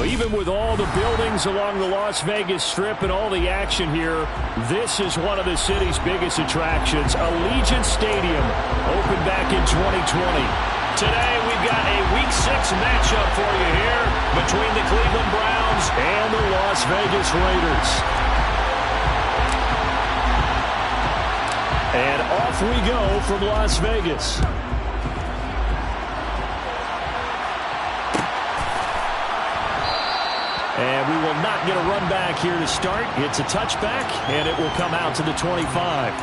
Even with all the buildings along the Las Vegas Strip and all the action here, this is one of the city's biggest attractions. Allegiant Stadium opened back in 2020. Today we've got a Week 6 matchup for you here between the Cleveland Browns and the Las Vegas Raiders. And off we go from Las Vegas. And we will not get a run back here to start. It's a touchback, and it will come out to the 25.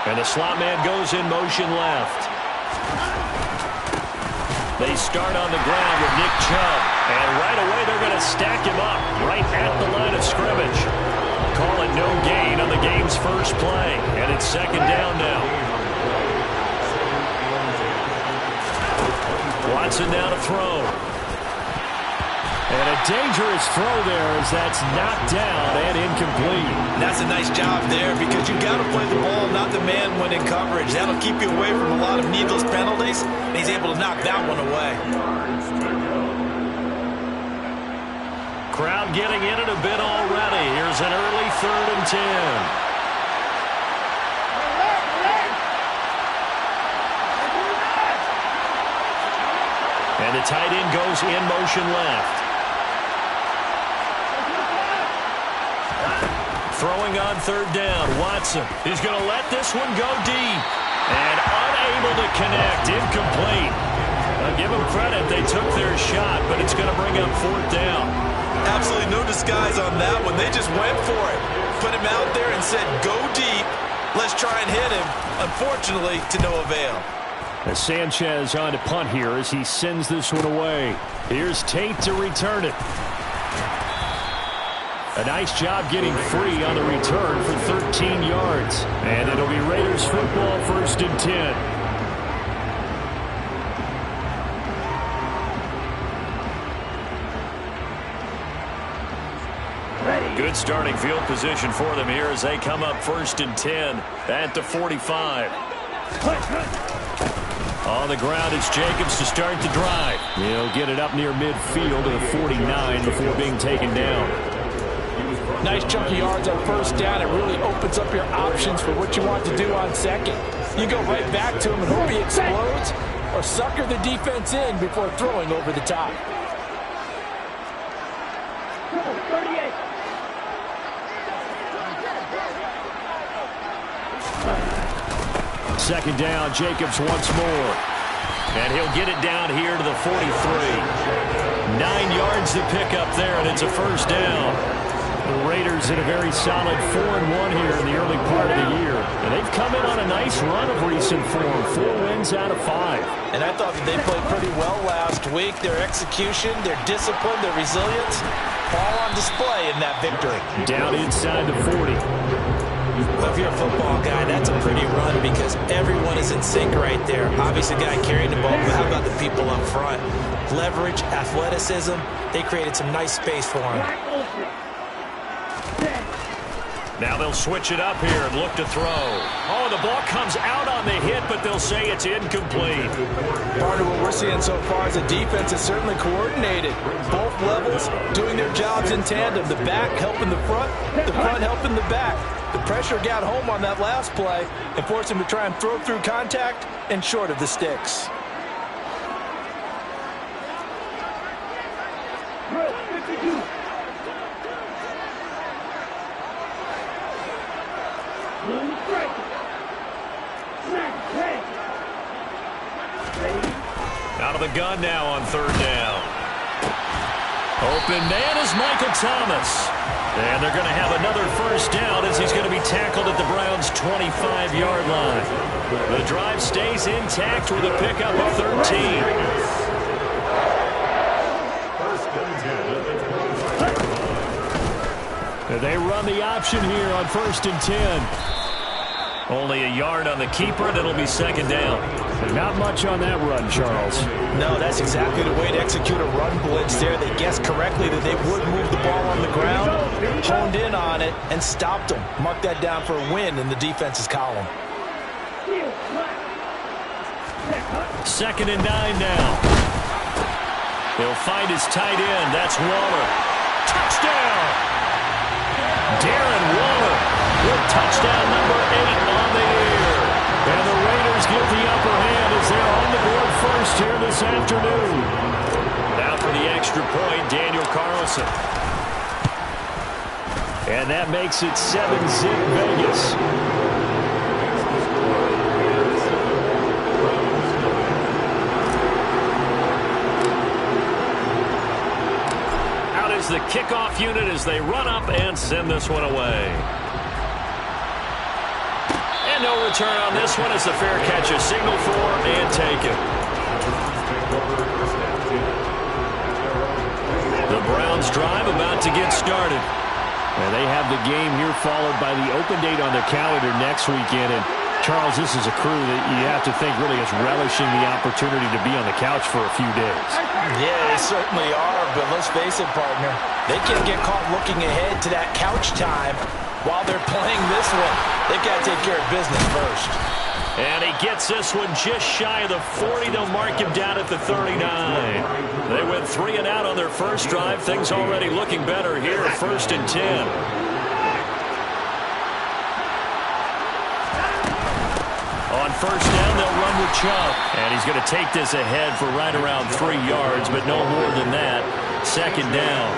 And the slot man goes in motion left. They start on the ground with Nick Chubb. And right away they're going to stack him up right at the line of scrimmage. Call it no gain on the game's first play. And it's second down now. Watson now to throw. And a dangerous throw there as that's knocked down and incomplete. That's a nice job there because you got to play the ball, not the man when in coverage. That'll keep you away from a lot of needless penalties, and he's able to knock that one away. Crowd getting in it a bit already. Here's an early 3rd and 10. And the tight end goes in motion left. Throwing on 3rd down, Watson. He's going to let this one go deep. And unable to connect, incomplete. I'll give them credit, they took their shot, but it's going to bring up 4th down. Absolutely no disguise on that one. They just went for it. Put him out there and said, go deep. Let's try and hit him. Unfortunately, to no avail. As Sanchez on to punt here as he sends this one away. Here's Tate to return it. A nice job getting free on the return for 13 yards. And it'll be Raiders football, 1st and 10. Good starting field position for them here as they come up 1st and 10 at the 45. On the ground, it's Jacobs to start the drive. He'll get it up near midfield to the 49 before being taken down. Nice chunky yards on 1st down. It really opens up your options for what you want to do on 2nd. You go right back to him and hope he explodes, or sucker the defense in before throwing over the top. 38. Second down, Jacobs once more. And he'll get it down here to the 43. 9 yards to pick up there, and it's a 1st down. The Raiders in a very solid 4-1 here in the early part of the year. And they've come in on a nice run of recent form. 4 wins out of 5. And I thought that they played pretty well last week. Their execution, their discipline, their resilience, all on display in that victory. Down inside the 40. Well, if you're a football guy, that's a pretty run because everyone is in sync right there. Obviously, the guy carrying the ball, but how about the people up front? Leverage, athleticism, they created some nice space for him. Now they'll switch it up here and look to throw. Oh, the ball comes out on the hit, but they'll say it's incomplete. Part of what we're seeing so far is the defense is certainly coordinated. Both levels doing their jobs in tandem. The back helping the front helping the back. The pressure got home on that last play and forced him to try and throw through contact and short of the sticks. Out of the gun now on 3rd down. Open man is Michael Thomas. And they're going to have another 1st down as he's going to be tackled at the Browns' 25-yard line. The drive stays intact with a pickup of 13. They run the option here on 1st and 10. Only a yard on the keeper, and it'll be 2nd down. Not much on that run, Charles. No, that's exactly the way to execute a run blitz there. They guessed correctly that they would move the ball on the ground, honed in on it, and stopped them. Mark that down for a win in the defense's column. 2nd and 9 now. He'll find his tight end. That's Waller. Touchdown! Darren Waller with touchdown number 8 on the year. And the Raiders get the upper hand as they're on the board first here this afternoon. Now for the extra point, Daniel Carlson. And that makes it 7-zip Vegas. Out is the kickoff unit as they run up and send this one away. And no return on this one as the fair catch is signaled for and taken. The Browns drive about to get started. And they have the game here followed by the open date on their calendar next weekend. And Charles, this is a crew that you have to think really is relishing the opportunity to be on the couch for a few days. Yeah, they certainly are, but let's face it, partner. They can't get caught looking ahead to that couch time while they're playing this one. They've got to take care of business first. And he gets this one just shy of the 40. They'll mark him down at the 39. They went 3 and out on their first drive. Things already looking better here at 1st and 10. On 1st down, they'll run with Chubb. And he's going to take this ahead for right around 3 yards, but no more than that. 2nd down.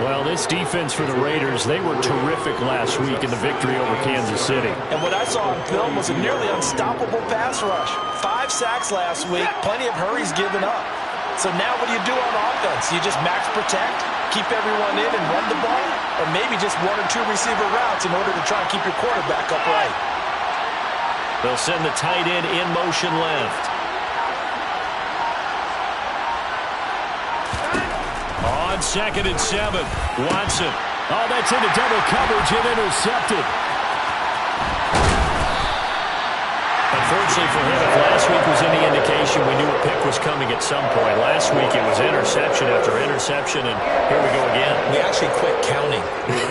Well, this defense for the Raiders, they were terrific last week in the victory over Kansas City. And what I saw on film was a nearly unstoppable pass rush. 5 sacks last week, plenty of hurries given up. So now what do you do on offense? You just max protect, keep everyone in and run the ball? Or maybe just 1 or 2 receiver routes in order to try and keep your quarterback upright? They'll send the tight end in motion left. On 2nd and 7, Watson. Oh, that's into double coverage and intercepted. Unfortunately for him, if last week was any indication, we knew a pick was coming at some point. Last week it was interception after interception, and here we go again. We actually quit counting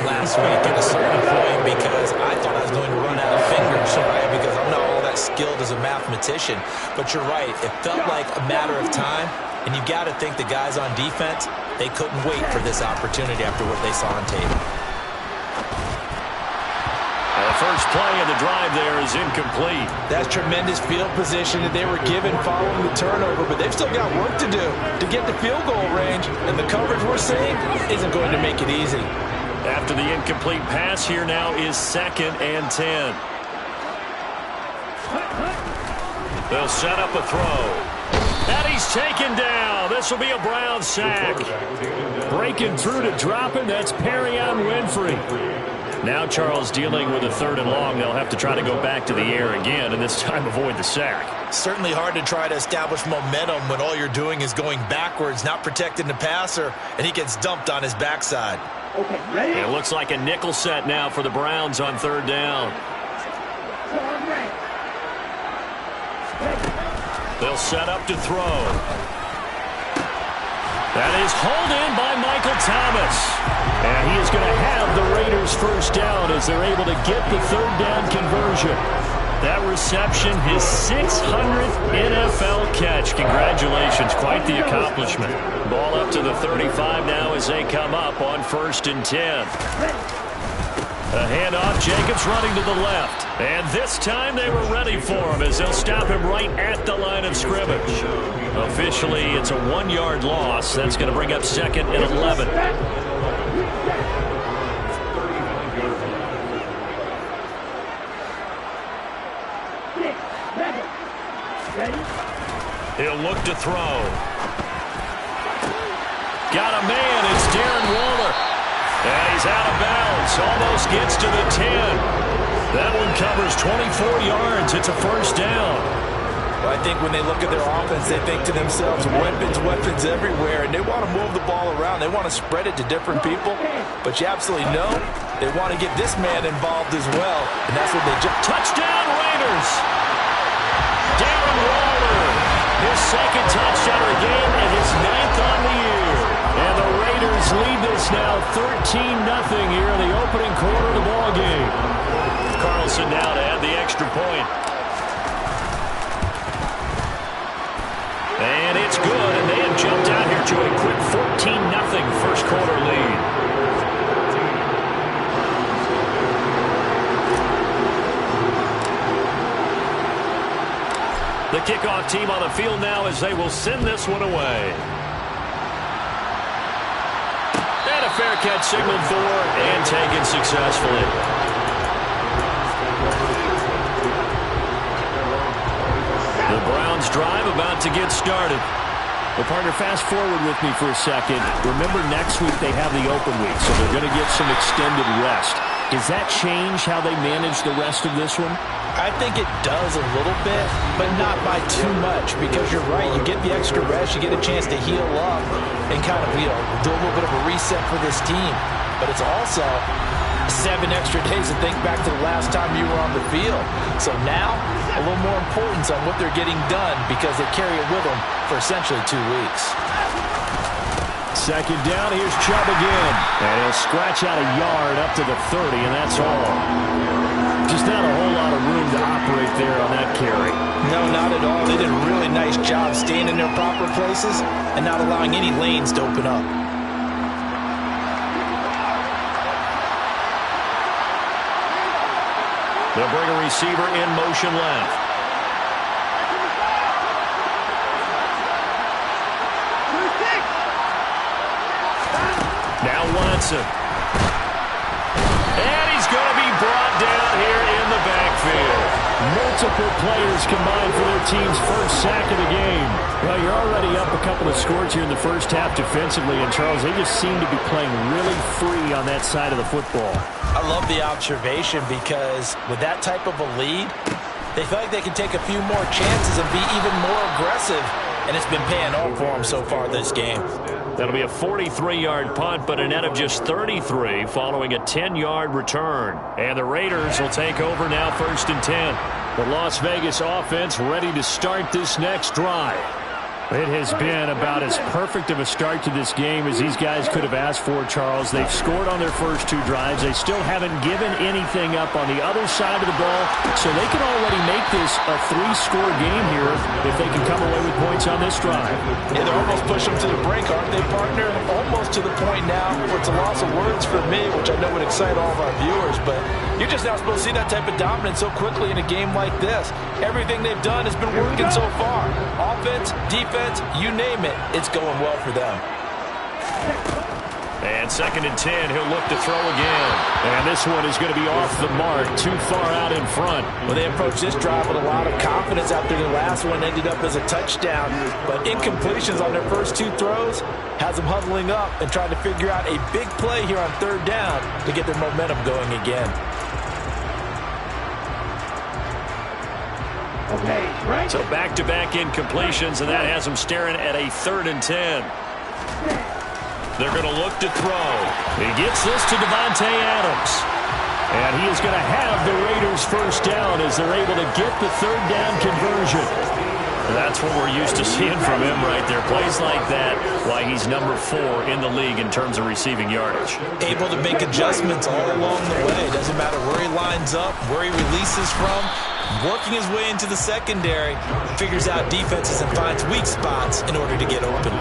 last week at a certain point because I thought I was going to run out of fingers, right? Because I'm not all that skilled as a mathematician. But you're right. It felt like a matter of time, and you got to think the guys on defense, they couldn't wait for this opportunity after what they saw on tape. The first play of the drive there is incomplete. That's tremendous field position that they were given following the turnover, but they've still got work to do to get the field goal range, and the coverage we're seeing isn't going to make it easy. After the incomplete pass, here now is 2nd and 10. They'll set up a throw. And he's taken down. This will be a Brown sack. Breaking through to drop him, that's Perrion Winfrey. Now Charles dealing with a 3rd and long. They'll have to try to go back to the air again, and this time avoid the sack. Certainly hard to try to establish momentum when all you're doing is going backwards, not protecting the passer, and he gets dumped on his backside. Okay, ready? It looks like a nickel set now for the Browns on 3rd down. They'll set up to throw. That is hauled in by Michael Thomas. And he is going to have the Raiders first down as they're able to get the 3rd down conversion. That reception, his 600th NFL catch. Congratulations, quite the accomplishment. Ball up to the 35 now as they come up on 1st and 10. A handoff, Jacobs running to the left. And this time they were ready for him as they'll stop him right at the line of scrimmage. Officially, it's a 1-yard loss. That's going to bring up 2nd and 11. He'll look to throw. Got a man. It's Darren Waller. And he's out of bounds. Almost gets to the 10. That one covers 24 yards. It's a 1st down. Well, I think when they look at their offense, they think to themselves, weapons, weapons everywhere, and they want to move the ball around. They want to spread it to different people, but you absolutely know they want to get this man involved as well, and that's what they just... Touchdown, Raiders! Darren Waller, his second touchdown of the game and his 9th on the year. And the Raiders lead this now 13-0 here in the opening quarter of the ball game. Carlson now to add the extra point. And it's good, and they have jumped out here to a quick 14-0 first quarter lead. The kickoff team on the field now as they will send this one away. And a fair catch signaled for and taken successfully. The Browns drive about to get started. Well, partner, fast forward with me for a second. Remember, next week they have the open week, so they're going to get some extended rest. Does that change how they manage the rest of this one? I think it does a little bit, but not by too much, because you're right. You get the extra rest, you get a chance to heal up and kind of, do a little bit of a reset for this team. But it's also 7 extra days to think back to the last time you were on the field. So now, a little more importance on what they're getting done because they carry it with them for essentially 2 weeks. Second down, here's Chubb again. And he'll scratch out a yard up to the 30, and that's all. Just not a whole lot of room to operate there on that carry. No, not at all. They did a really nice job staying in their proper places and not allowing any lanes to open up. They'll bring a receiver in motion left. Now Watson. And he's going to be brought down here in the backfield. Multiple players combined for their team's first sack of the game. Well, you're already up a couple of scores here in the first half defensively, and Charles, they just seem to be playing really free on that side of the football. I love the observation because with that type of a lead, they feel like they can take a few more chances and be even more aggressive, and it's been paying off for them so far this game. That'll be a 43-yard punt, but a net of just 33 following a 10-yard return. And the Raiders will take over now, 1st and 10. The Las Vegas offense ready to start this next drive. It has been about as perfect of a start to this game as these guys could have asked for, Charles. They've scored on their first 2 drives. They still haven't given anything up on the other side of the ball, so they can already make this a 3-score game here if they can come away with points on this drive. Yeah, they're almost pushing them to the brink, aren't they, partner? Almost to the point now where it's a loss of words for me, which I know would excite all of our viewers, but you're just not supposed to see that type of dominance so quickly in a game like this. Everything they've done has been working so far. Offense, defense, you name it, it's going well for them. And 2nd and 10, he'll look to throw again. And this one is going to be off the mark, too far out in front. Well, they approached this drive with a lot of confidence after the last one ended up as a touchdown. But incompletions on their first 2 throws has them huddling up and trying to figure out a big play here on 3rd down to get their momentum going again. Okay, right. So back-to-back incompletions, and that has them staring at a 3rd and 10. They're going to look to throw. He gets this to Devontae Adams. And he is going to have the Raiders first down as they're able to get the 3rd down conversion. That's what we're used to seeing from him right there. Plays like that, why he's number 4 in the league in terms of receiving yardage. Able to make adjustments all along the way. Doesn't matter where he lines up, where he releases from. Working his way into the secondary, figures out defenses and finds weak spots in order to get open.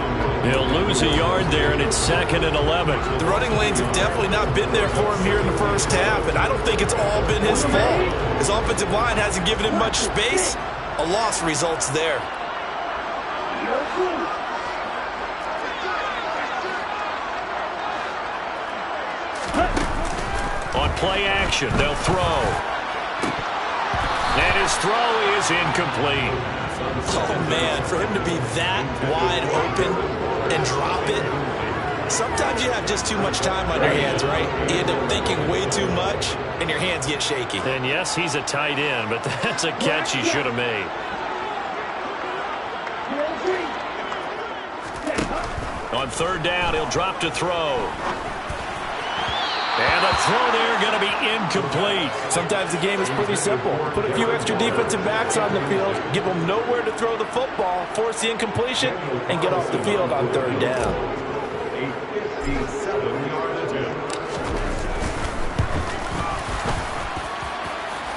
He'll lose a yard there, and it's 2nd and 11. The running lanes have definitely not been there for him here in the first half, and I don't think it's all been his fault. His offensive line hasn't given him much space. A loss results there. On play action, they'll throw. And his throw is incomplete. Oh, man, for him to be that wide open and drop it. Sometimes you have just too much time on your hands, right? You end up thinking way too much, and your hands get shaky. And yes, he's a tight end, but that's a catch he should have made. On third down, he'll drop to throw. And the throw there going to be incomplete. Sometimes the game is pretty simple. Put a few extra defensive backs on the field, give them nowhere to throw the football, force the incompletion, and get off the field on third down.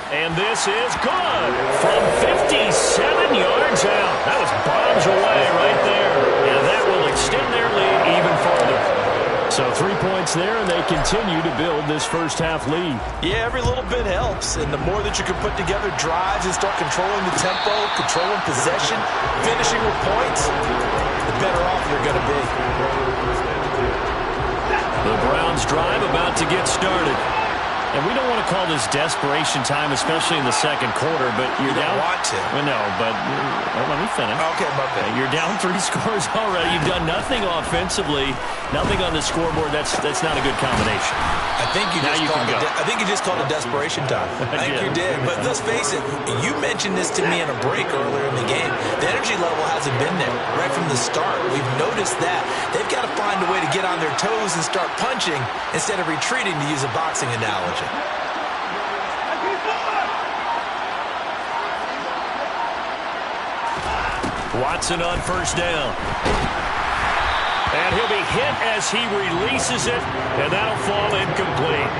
And this is good from 57 yards out. That was bombs away right there. And that will extend their lead even further. So 3 points there, and they continue to build this first-half lead. Yeah, every little bit helps. And the more that you can put together drives and start controlling the tempo, controlling possession, finishing with points, the better off you're going to be. The Browns drive about to get started. And we don't want to call this desperation time, especially in the second quarter, but you're down. You don't want to. Well, no, but let me finish. Okay, my bad. You're down 3 scores already. You've done nothing offensively, nothing on the scoreboard. That's not a good combination. I think you just called it desperation time. I think you did. But let's face it, you mentioned this to me in a break earlier in the game. The energy level hasn't been there right from the start. We've noticed that. They've got to find a way to get on their toes and start punching instead of retreating, to use a boxing analogy. Watson on first down. And he'll be hit as he releases it, and that'll fall incomplete.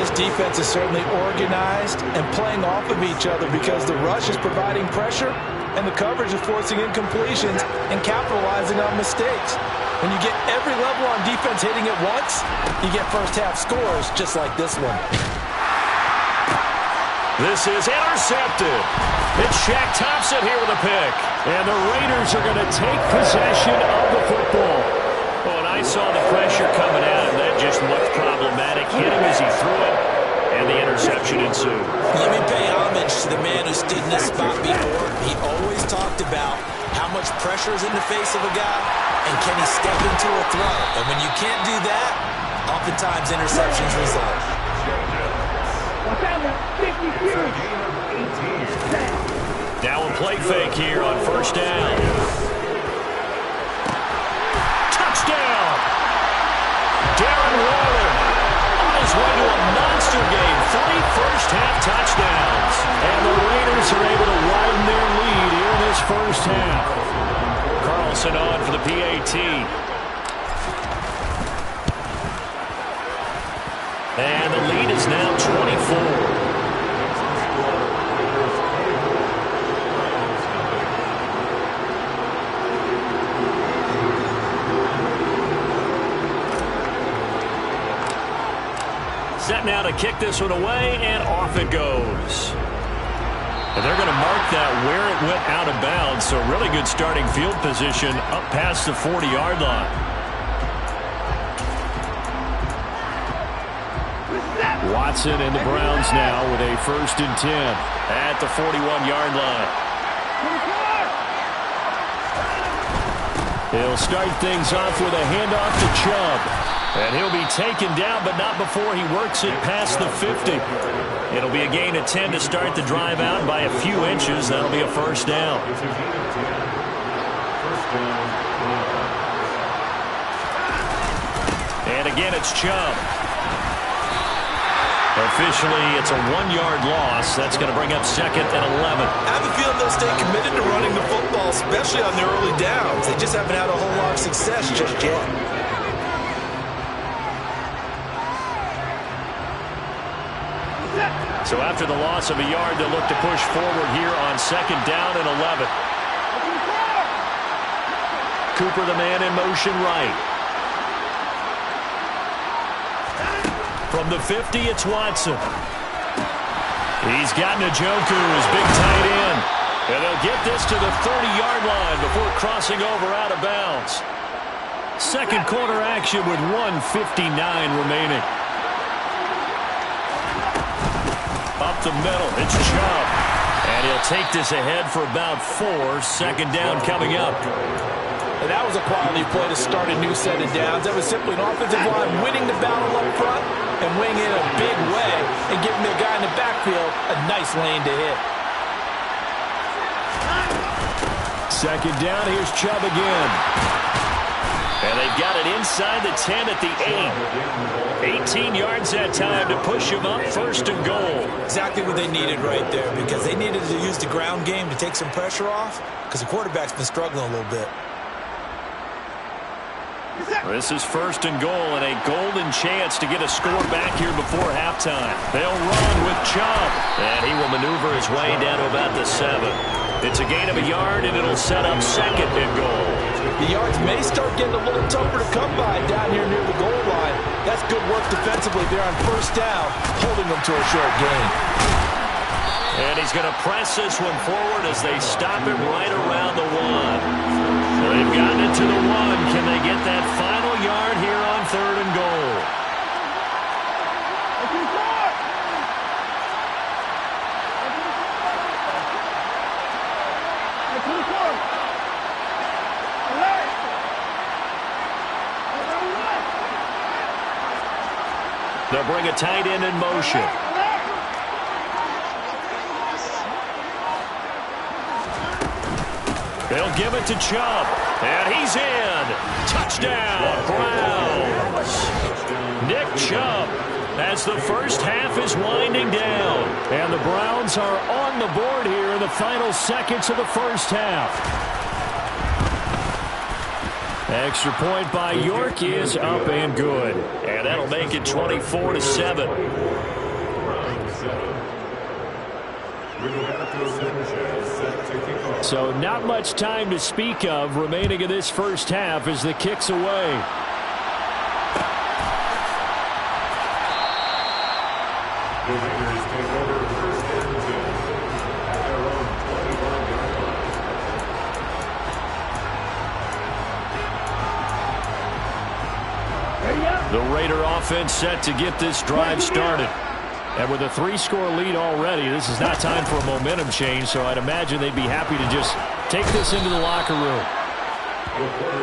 This defense is certainly organized and playing off of each other because the rush is providing pressure and the coverage is forcing incompletions and capitalizing on mistakes. When you get every level on defense hitting at once, you get first-half scores just like this one. This is intercepted. It's Shaq Thompson here with a pick. And the Raiders are going to take possession of the football. Oh, and I saw the pressure coming at him. That just looked problematic. Hit him as he threw it, and the interception ensued. Let me pay homage to the man who stood in this spot before. He always talked about how much pressure is in the face of a guy, and can he step into a throw. And when you can't do that, oftentimes interceptions result. Now a play fake here on first down. Touchdown! Darren Waller on his way to a monster game. 3 first-half touchdowns. And the Raiders are able to widen their lead here in this first half. Carlson on for the PAT. And the lead is now 24. Set now to kick this one away, and off it goes. And they're going to mark that where it went out of bounds, so really good starting field position up past the 40-yard line. Watson and the Browns now with a 1st and 10 at the 41-yard line. He'll start things off with a handoff to Chubb. And he'll be taken down, but not before he works it past the 50. It'll be a gain of 10 to start the drive out by a few inches. That'll be a first down. And again, it's Chubb. Officially, it's a 1-yard loss. That's going to bring up 2nd and 11. I have a feeling they'll stay committed to running the football, especially on their early downs. They just haven't had a whole lot of success just yet. So after the loss of a yard, they'll look to push forward here on 2nd down and 11. Cooper, the man in motion right. From the 50, it's Watson. He's got Njoku, his big tight end. And they'll get this to the 30-yard line before crossing over out of bounds. Second quarter action with 1:59 remaining. Up the middle, it's Chubb. And he'll take this ahead for about 4. 2nd down coming up. And that was a quality play to start a new set of downs. That was simply an offensive line winning the battle up front and winning it in a big way and giving their guy in the backfield a nice lane to hit. 2nd down, here's Chubb again. And they've got it inside the 10 at the 8. 18 yards that time to push them up, 1st and goal. Exactly what they needed right there, because they needed to use the ground game to take some pressure off, because the quarterback's been struggling a little bit. This is 1st and goal, and a golden chance to get a score back here before halftime. They'll run with Chubb, and he will maneuver his way down to about the 7. It's a gain of a yard, and it'll set up 2nd and goal. The yards may start getting a little tougher to come by down here near the goal line. That's good work defensively there on 1st down, holding them to a short gain. And he's going to press this one forward as they stop him right around the 1. They've gotten it to the 1. Can they get that final yard here on 3rd and goal? They'll bring a tight end in motion. They'll give it to Chubb, and he's in. Touchdown, Browns. Nick Chubb as the first half is winding down. And the Browns are on the board here in the final seconds of the first half. Extra point by York is up and good. And that'll make it 24-7. So not much time to speak of remaining in this first half as the kick's away. The Raider offense set to get this drive started. And with a 3-score lead already, this is not time for a momentum change, so I'd imagine they'd be happy to just take this into the locker room.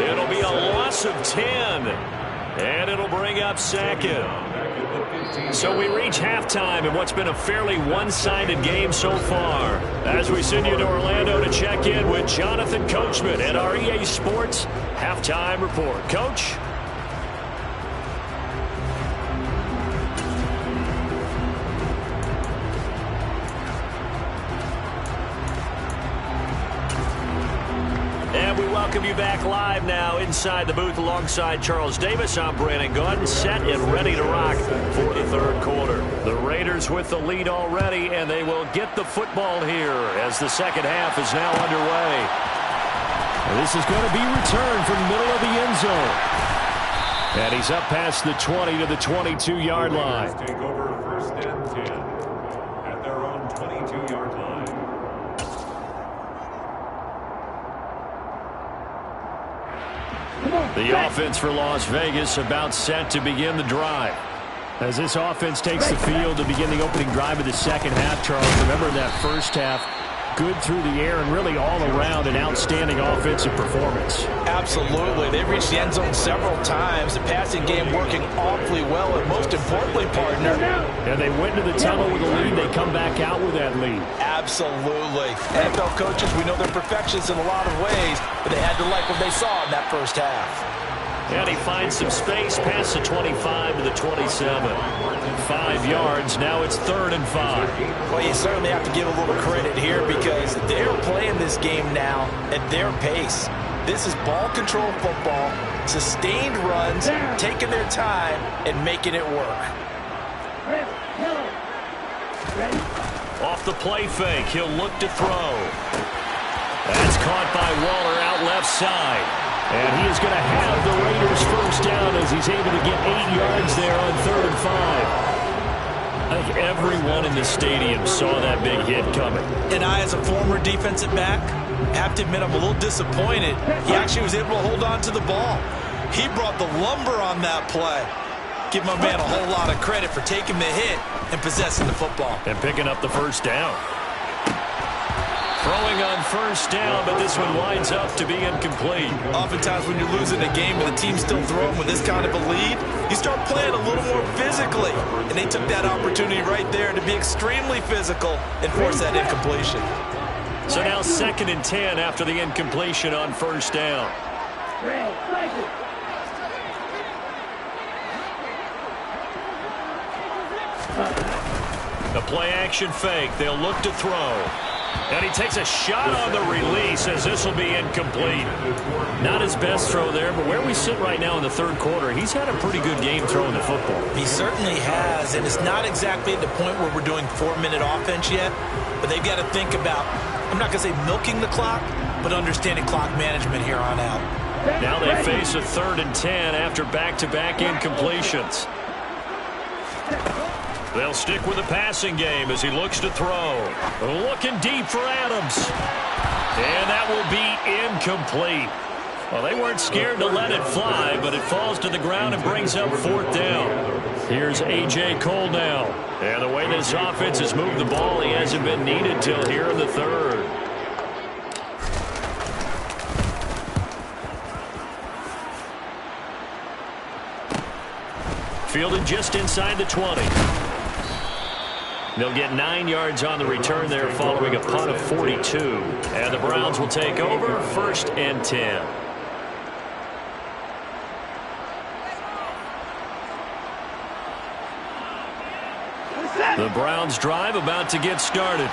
It'll be a loss of 10, and it'll bring up 2nd. So we reach halftime in what's been a fairly one-sided game so far. As we send you to Orlando to check in with Jonathan Coachman at our EA Sports Halftime Report. Coach? Welcome you back live now inside the booth alongside Charles Davis. I'm Brandon Gaudin, set and ready to rock for the 3rd quarter. The Raiders with the lead already, and they will get the football here as the 2nd half is now underway. And this is going to be returned from the middle of the end zone. And he's up past the 20 to the 22-yard line. Take over 1st and 10 at their own 22-yard line. The offense for Las Vegas about set to begin the drive. As this offense takes the field to begin the opening drive of the 2nd half, Charles, remember that first half, good through the air and really all around an outstanding offensive performance. Absolutely. They've reached the end zone several times. The passing game working awfully well, and most importantly, partner. And they went to the tunnel with a lead. They come back out with that lead. Absolutely. NFL coaches, we know they're perfectionists in a lot of ways, but they had to like what they saw in that first half. And he finds some space past the 25 to the 27. 5 yards. Now it's 3rd and 5. Well, you certainly have to give a little credit here because they're playing this game now at their pace. This is ball control football, sustained runs, taking their time, and making it work. Off the play fake, he'll look to throw. That's caught by Waller out left side. And he is going to have the Raiders first down as he's able to get 8 yards there on 3rd and 5. I think everyone in the stadium saw that big hit coming. And I, as a former defensive back, have to admit I'm a little disappointed. He actually was able to hold on to the ball. He brought the lumber on that play. Give my man a whole lot of credit for taking the hit and possessing the football. And picking up the first down. Throwing on first down, but this one winds up to be incomplete. Oftentimes when you're losing a game and the team's still throwing with this kind of a lead, you start playing a little more physically. And they took that opportunity right there to be extremely physical and force that incompletion. So now 2nd and 10 after the incompletion on first down. The play-action fake. They'll look to throw. And he takes a shot on the release as this will be incomplete. Not his best throw there, but where we sit right now in the third quarter, he's had a pretty good game throwing the football. He certainly has, and it's not exactly at the point where we're doing 4-minute offense yet, but they've got to think about, I'm not going to say milking the clock, but understanding clock management here on out. Now they face a 3rd and 10 after back-to-back incompletions. They'll stick with the passing game as he looks to throw. Looking deep for Adams. And that will be incomplete. Well, they weren't scared to let it fly, but it falls to the ground and brings up 4th down. Here's A.J. Cole now. And the way this offense has moved the ball, he hasn't been needed till here in the 3rd. Fielded just inside the 20. They'll get 9 yards on the return there following a punt of 42. And the Browns will take over 1st and 10. The Browns drive about to get started.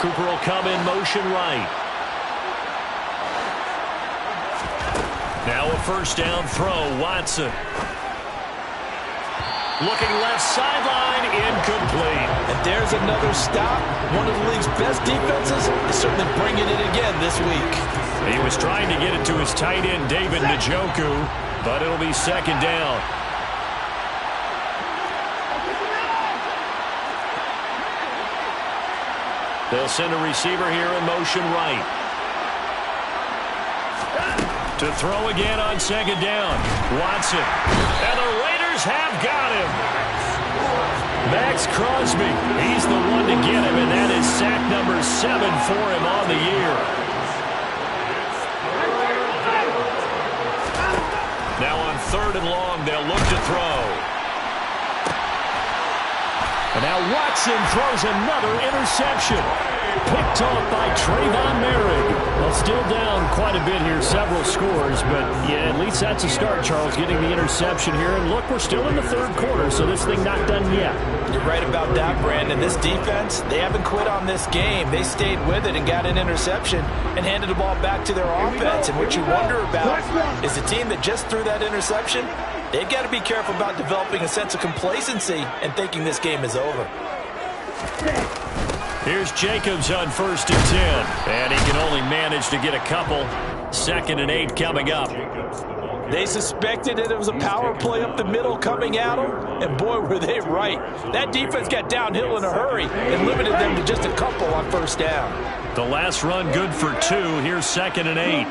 Cooper will come in motion right. Now a 1st down throw, Watson. Looking left sideline, incomplete. And there's another stop. One of the league's best defenses is certainly bringing it again this week. He was trying to get it to his tight end, David Njoku, but it'll be 2nd down. They'll send a receiver here in motion right. To throw again on 2nd down. Watson. And the Raiders have got him. Max Crosby. He's the one to get him, and that is sack number 7 for him on the year. Now on 3rd and long, they'll look to throw. And now Watson throws another interception. Picked off by Trayvon Merrick. Well, still down quite a bit here, several scores, but yeah, at least that's a start, Charles, getting the interception here. And look, we're still in the 3rd quarter, so this thing not done yet. You're right about that, Brandon. This defense, they haven't quit on this game. They stayed with it and got an interception and handed the ball back to their offense. And what you wonder about is the team that just threw that interception, they've got to be careful about developing a sense of complacency and thinking this game is over. Here's Jacobs on 1st and 10. And he can only manage to get a couple. 2nd and 8 coming up. They suspected that it was a power play up the middle coming at them, and boy, were they right. That defense got downhill in a hurry and limited them to just a couple on 1st down. The last run good for 2. Here's 2nd and 8.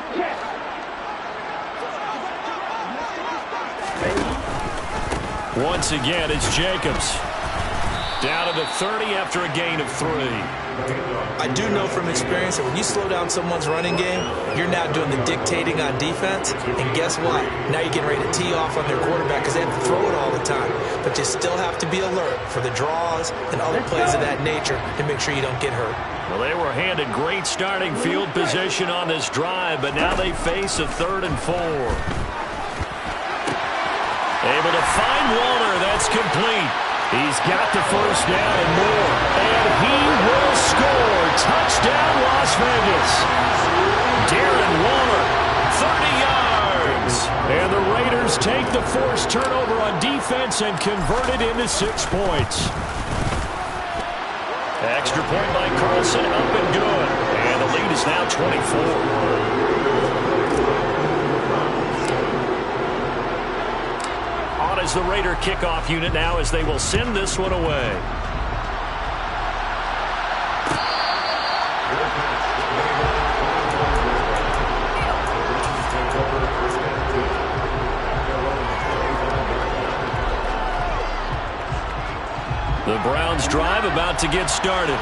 Once again, it's Jacobs. Down to the 30 after a gain of 3. I do know from experience that when you slow down someone's running game, you're now doing the dictating on defense. And guess what? Now you're getting ready to tee off on their quarterback because they have to throw it all the time. But you still have to be alert for the draws and other plays of that nature to make sure you don't get hurt. Well, they were handed great starting field position on this drive, but now they face a 3rd and 4. Able to find Warner. That's complete. He's got the 1st down and more. And he will score. Touchdown, Las Vegas. Darren Waller, 30 yards. And the Raiders take the forced turnover on defense and convert it into 6 points. Extra point by Carlson, up and good. And the lead is now 24. Is the Raider kickoff unit now as they will send this one away. The Browns drive about to get started.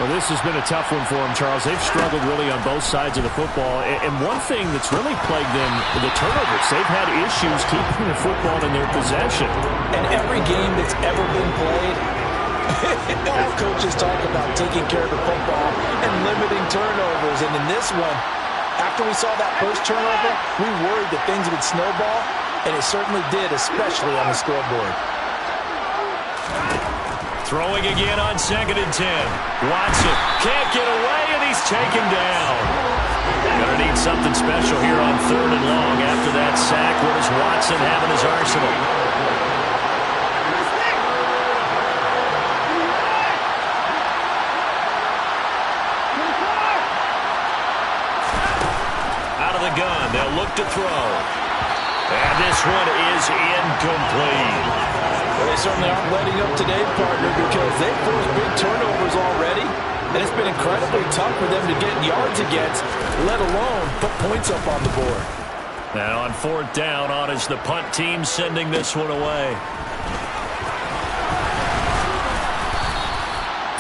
Well, this has been a tough one for them, Charles. They've struggled really on both sides of the football. And one thing that's really plagued them, the turnovers. They've had issues keeping the football in their possession. And every game that's ever been played, all coaches talk about taking care of the football and limiting turnovers. And in this one, after we saw that first turnover, we worried that things would snowball. and it certainly did, especially on the scoreboard. Throwing again on 2nd and 10. Watson can't get away, and he's taken down. Gonna need something special here on 3rd and long after that sack. What does Watson have in his arsenal? Out of the gun, they'll look to throw. And this one is incomplete. Well, they certainly aren't letting up today, partner, because they've forced big turnovers already, and it's been incredibly tough for them to get yards against, let alone put points up on the board. And on 4th down, on is the punt team sending this one away.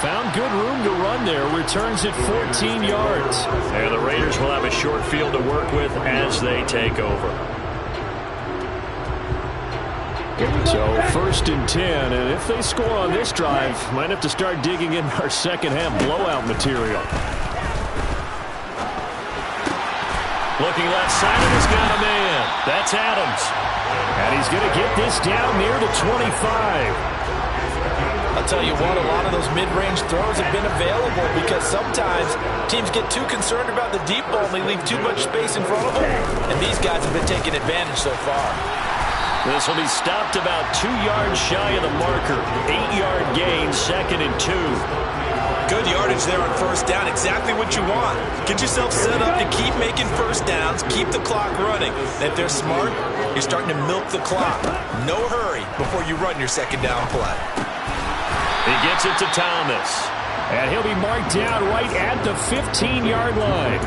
Found good room to run there. Returns at 14 yards. And the Raiders will have a short field to work with as they take over. So 1st and 10, and if they score on this drive, might have to start digging in our second half blowout material. Looking left side, and he's got a man. That's Adams. And he's going to get this down near the 25. I'll tell you what, a lot of those mid-range throws have been available because sometimes teams get too concerned about the deep ball and they leave too much space in front of them, and these guys have been taking advantage so far. This will be stopped about 2 yards shy of the marker. 8-yard gain, 2nd and 2. Good yardage there on 1st down. Exactly what you want. Get yourself set up to keep making 1st downs, keep the clock running. And if they're smart, you're starting to milk the clock. No hurry before you run your 2nd down play. He gets it to Thomas. And he'll be marked down right at the 15-yard line.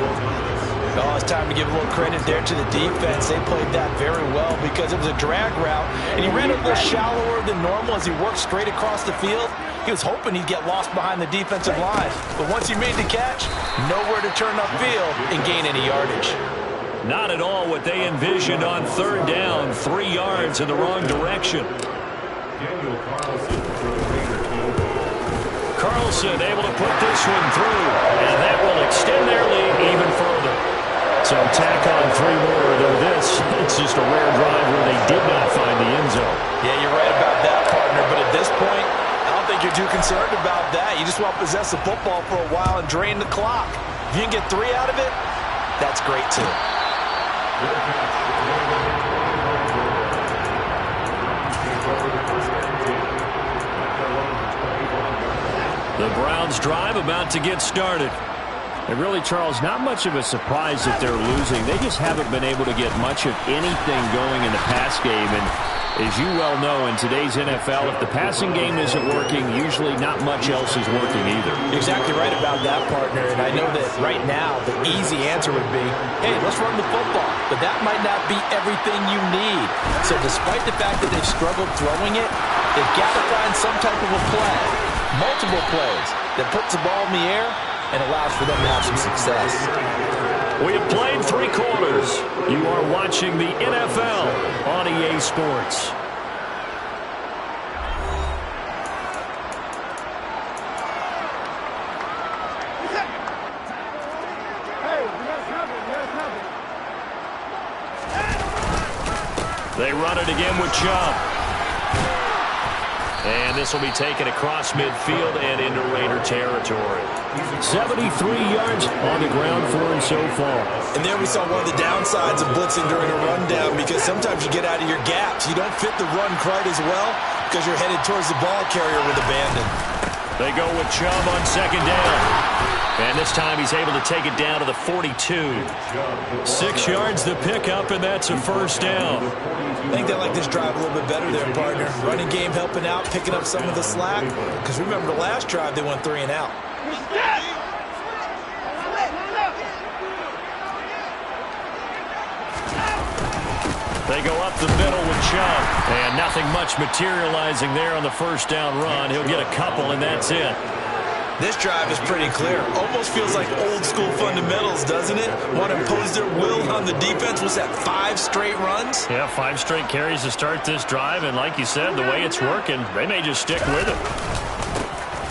Oh, it's time to give a little credit there to the defense. They played that very well because it was a drag route, and he ran a little shallower than normal as he worked straight across the field. He was hoping he'd get lost behind the defensive line, but once he made the catch, nowhere to turn upfield and gain any yardage. Not at all what they envisioned on 3rd down. 3 yards in the wrong direction. Carlson able to put this one through, and that will extend their lead even further. So tack on 3 more, though this, it's just a rare drive where they did not find the end zone. Yeah, you're right about that, partner, but at this point, I don't think you're too concerned about that. You just want to possess the football for a while and drain the clock. If you can get 3 out of it, that's great too. The Browns drive about to get started. And really, Charles, not much of a surprise that they're losing. They just haven't been able to get much of anything going in the pass game. And as you well know, in today's NFL, if the passing game isn't working, usually not much else is working either. You're exactly right about that, partner. And I know that right now the easy answer would be, hey, let's run the football. But that might not be everything you need. So despite the fact that they've struggled throwing it, they've got to find some type of a play, multiple plays, that puts the ball in the air and allows for them to have some success. We have played 3 quarters. You are watching the NFL on EA Sports. They run it again with Chubb. And this will be taken across midfield and into Raider territory. 73 yards on the ground for him so far. And there we saw one of the downsides of blitzing during a rundown, because sometimes you get out of your gaps. You don't fit the run quite as well because you're headed towards the ball carrier with abandon. They go with Chubb on 2nd down. And this time he's able to take it down to the 42. 6 yards the pickup, and that's a 1st down. I think they like this drive a little bit better there, partner. Running game helping out, picking up some of the slack. Because remember the last drive, they went 3 and out. They go up the middle with Chubb. And nothing much materializing there on the 1st down run. He'll get a couple, and that's it. This drive is pretty clear. Almost feels like old school fundamentals, doesn't it? Want to impose their will on the defense. Was that 5 straight runs? Yeah, 5 straight carries to start this drive. And like you said, the way it's working, they may just stick with it.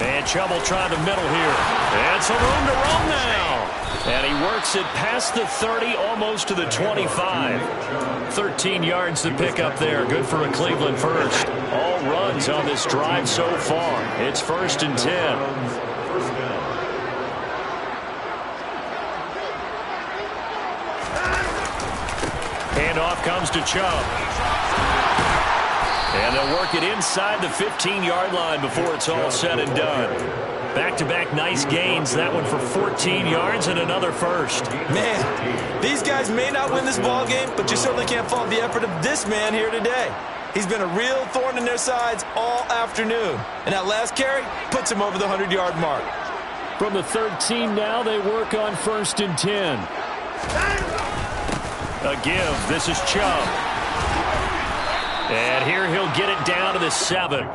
And Chubb will try the middle here. And some room to roam now. And he works it past the 30, almost to the 25. 13 yards to pick up there. Good for a Cleveland first. All runs on this drive so far. It's 1st and 10. Handoff comes to Chubb. And they'll work it inside the 15-yard line before it's all said and done. Back-to-back nice gains. That one for 14 yards and another first. Man, these guys may not win this ball game, but you certainly can't fault the effort of this man here today. He's been a real thorn in their sides all afternoon. And that last carry puts him over the 100-yard mark. From the 13 now, they work on 1st and 10. A give. This is Chubb. And here he'll get it down to the 7.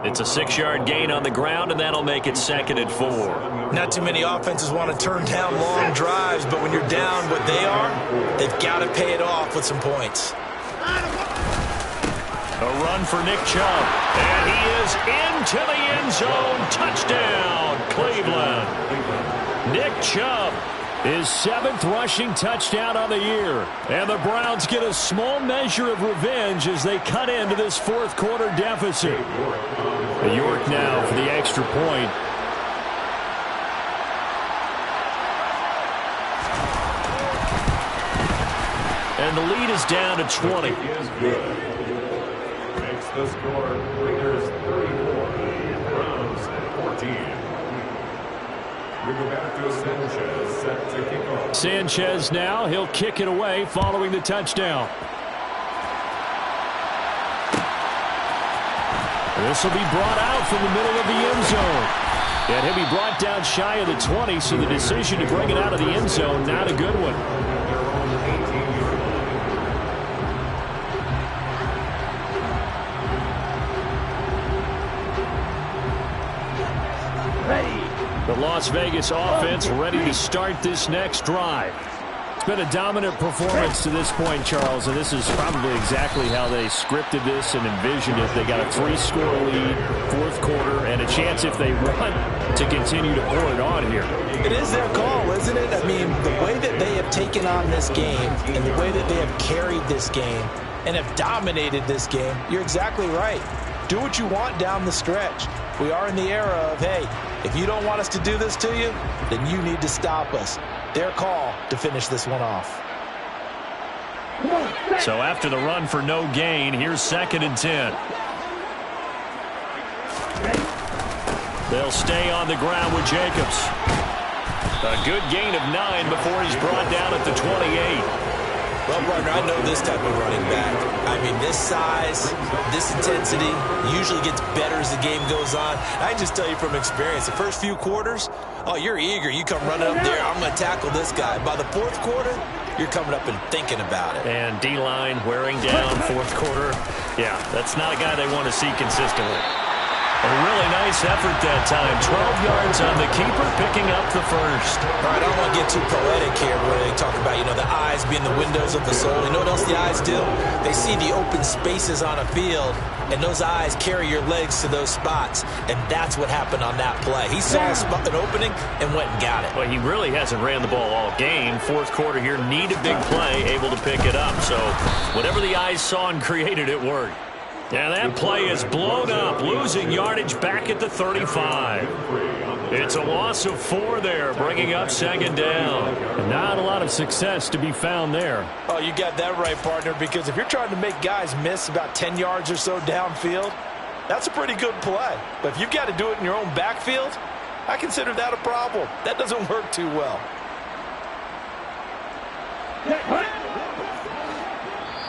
It's a 6-yard gain on the ground, and that'll make it 2nd and 4. Not too many offenses want to turn down long drives, but when you're down what they are, they've got to pay it off with some points. A run for Nick Chubb. And he is into the end zone. Touchdown, Cleveland. Nick Chubb, his 7th rushing touchdown on the year. And the Browns get a small measure of revenge as they cut into this 4th quarter deficit. York now for the extra point. And the lead is down to 20. Makes the score Raiders 34, Browns 14. We go back to Sanchez, set to kick off. Sanchez now, he'll kick it away following the touchdown. This will be brought out from the middle of the end zone. And he'll be brought down shy of the 20, so the decision to bring it out of the end zone, not a good one. The Las Vegas offense ready to start this next drive. It's been a dominant performance to this point, Charles, and this is probably exactly how they scripted this and envisioned it. They got a 3-score lead, 4th quarter, and a chance if they want to continue to pour it on here. It is their call, isn't it? I mean, the way that they have taken on this game and the way that they have carried this game and have dominated this game, you're exactly right. Do what you want down the stretch. We are in the era of, hey, if you don't want us to do this to you, then you need to stop us. Their call to finish this one off. So after the run for no gain, here's 2nd and 10. They'll stay on the ground with Jacobs. A good gain of 9 before he's brought down at the 28. Well, partner, I know this type of running back. I mean, this size, this intensity usually gets better as the game goes on. I can just tell you from experience, the first few quarters, oh, you're eager. You come running up there, I'm going to tackle this guy. By the 4th quarter, you're coming up and thinking about it. And D-line wearing down 4th quarter. Yeah, that's not a guy they want to see consistently. A really nice effort that time. 12 yards on the keeper, picking up the first. All right, I don't want to get too poetic here where they talk about, the eyes being the windows of the soul. You know what else the eyes do? They see the open spaces on a field, and those eyes carry your legs to those spots, and that's what happened on that play. He saw an opening and went and got it. Well, he really hasn't ran the ball all game. 4th quarter here, need a big play, able to pick it up. So whatever the eyes saw and created, it worked. And that play is blown up, losing yardage back at the 35. It's a loss of 4 there, bringing up 2nd down. Not a lot of success to be found there. Oh, you got that right, partner, because if you're trying to make guys miss about 10 yards or so downfield, that's a pretty good play. But if you've got to do it in your own backfield, I consider that a problem. That doesn't work too well.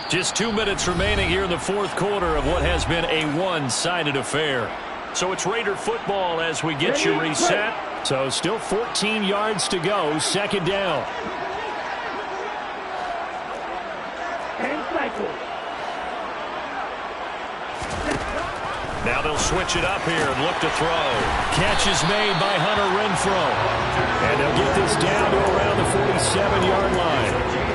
Just 2 minutes remaining here in the 4th quarter of what has been a one-sided affair. So it's Raider football as we get you reset. So still 14 yards to go, 2nd down. Now they'll switch it up here and look to throw. Catch is made by Hunter Renfrow. And they'll get this down to around the 47-yard line.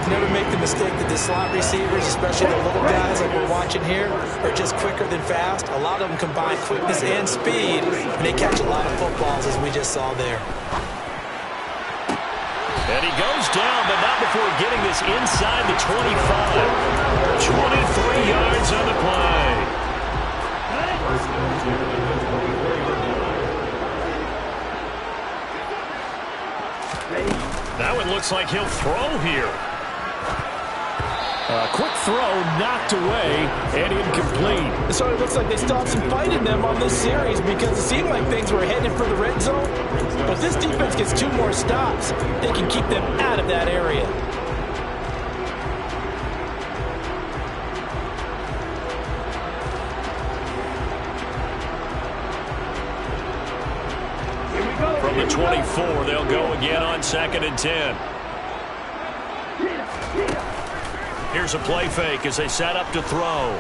Never make the mistake that the slot receivers, especially the little guys like we're watching here, are just quicker than fast. A lot of them combine quickness and speed, and they catch a lot of footballs, as we just saw there. And he goes down, but not before getting this inside the 25. 23 yards on the play. Now it looks like he'll throw here. Quick throw knocked away and incomplete. So it looks like they still have some fight in them on this series because it seemed like things were headed for the red zone. But if this defense gets 2 more stops, they can keep them out of that area. From the 24, they'll go again on 2nd and 10. Here's a play fake as they set up to throw.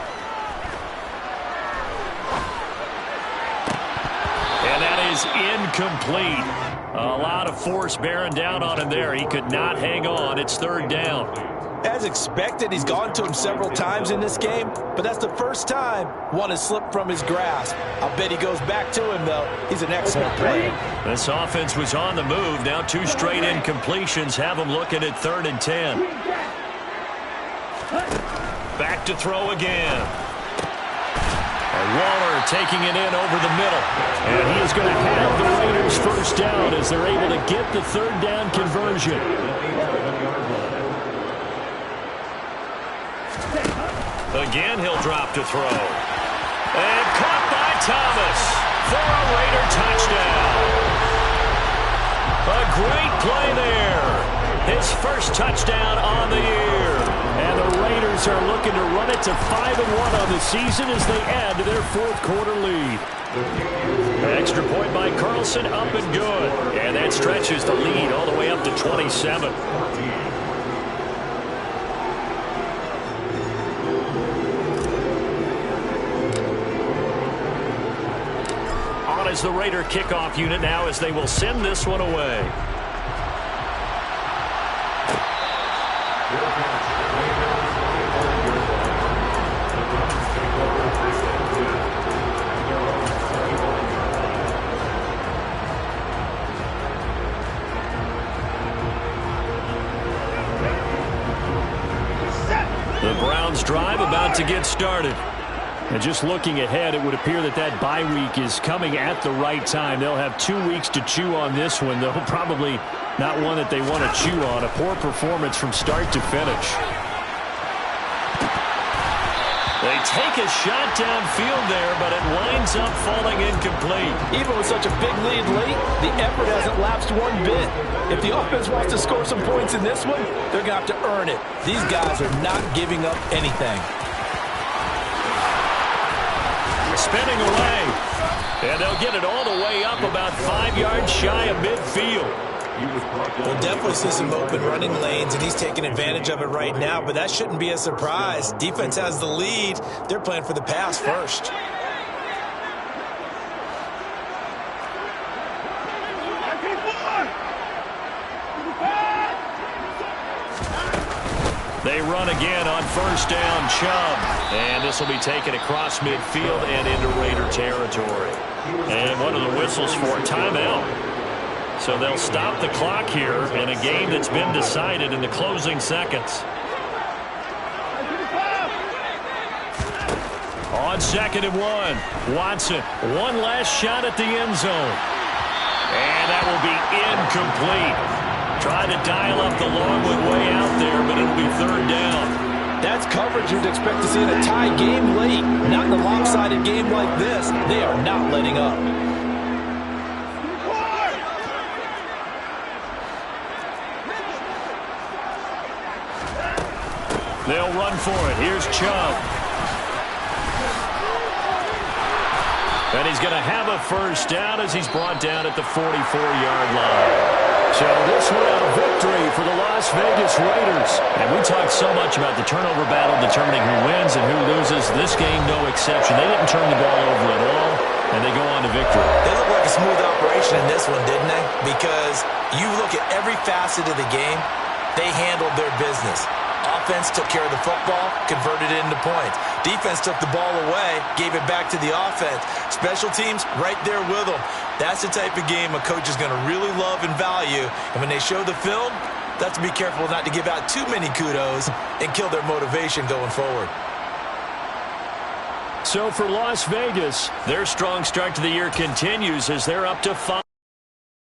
And that is incomplete. A lot of force bearing down on him there. He could not hang on. It's 3rd down. As expected, he's gone to him several times in this game, but that's the first time one has slipped from his grasp. I'll bet he goes back to him, though. He's an excellent player. This offense was on the move. Now 2 straight incompletions have them looking at 3rd and 10. Back to throw again. And Waller taking it in over the middle. And he is going to have the Raiders first down as they're able to get the 3rd down conversion. Again, he'll drop to throw. And caught by Thomas for a Raider touchdown. A great play there. His first touchdown on the year. And the Raiders are looking to run it to 5-1 on the season as they add to their 4th quarter lead. Extra point by Carlson, up and good. And that stretches the lead all the way up to 27. On is the Raider kickoff unit now as they will send this one away. The Browns drive about to get started. And just looking ahead, it would appear that that bye week is coming at the right time. They'll have 2 weeks to chew on this one, though probably not one that they want to chew on. A poor performance from start to finish. They take a shot downfield there, but it winds up falling incomplete. Even with such a big lead late, the effort hasn't lapsed one bit. If the offense wants to score some points in this one, they're going to have to earn it. These guys are not giving up anything. Spinning away. And they'll get it all the way up about 5 yards shy of midfield. We'll definitely see some open running lanes, and he's taking advantage of it right now, but that shouldn't be a surprise. Defense has the lead. They're playing for the pass first. They run again on 1st down, Chubb. And this will be taken across midfield and into Raider territory. And one of the whistles for a timeout. So they'll stop the clock here in a game that's been decided in the closing seconds. On 2nd and 1, Watson, one last shot at the end zone. And that will be incomplete. Trying to dial up the long one way out there, but it'll be 3rd down. That's coverage you'd expect to see in a tie game late. Not in a lopsided game like this. They are not letting up. They'll run for it. Here's Chubb. And he's going to have a first down as he's brought down at the 44-yard line. So this one a victory for the Las Vegas Raiders. And we talked so much about the turnover battle determining who wins and who loses. This game, no exception. They didn't turn the ball over at all, and they go on to victory. They look like a smooth operation in this one, didn't they? Because you look at every facet of the game, they handled their business. Offense took care of the football, converted it into points. Defense took the ball away, gave it back to the offense. Special teams, right there with them. That's the type of game a coach is going to really love and value. And when they show the film, They'll have to be careful not to give out too many kudos and kill their motivation going forward. So for Las Vegas, their strong start to the year continues as they're up to 5.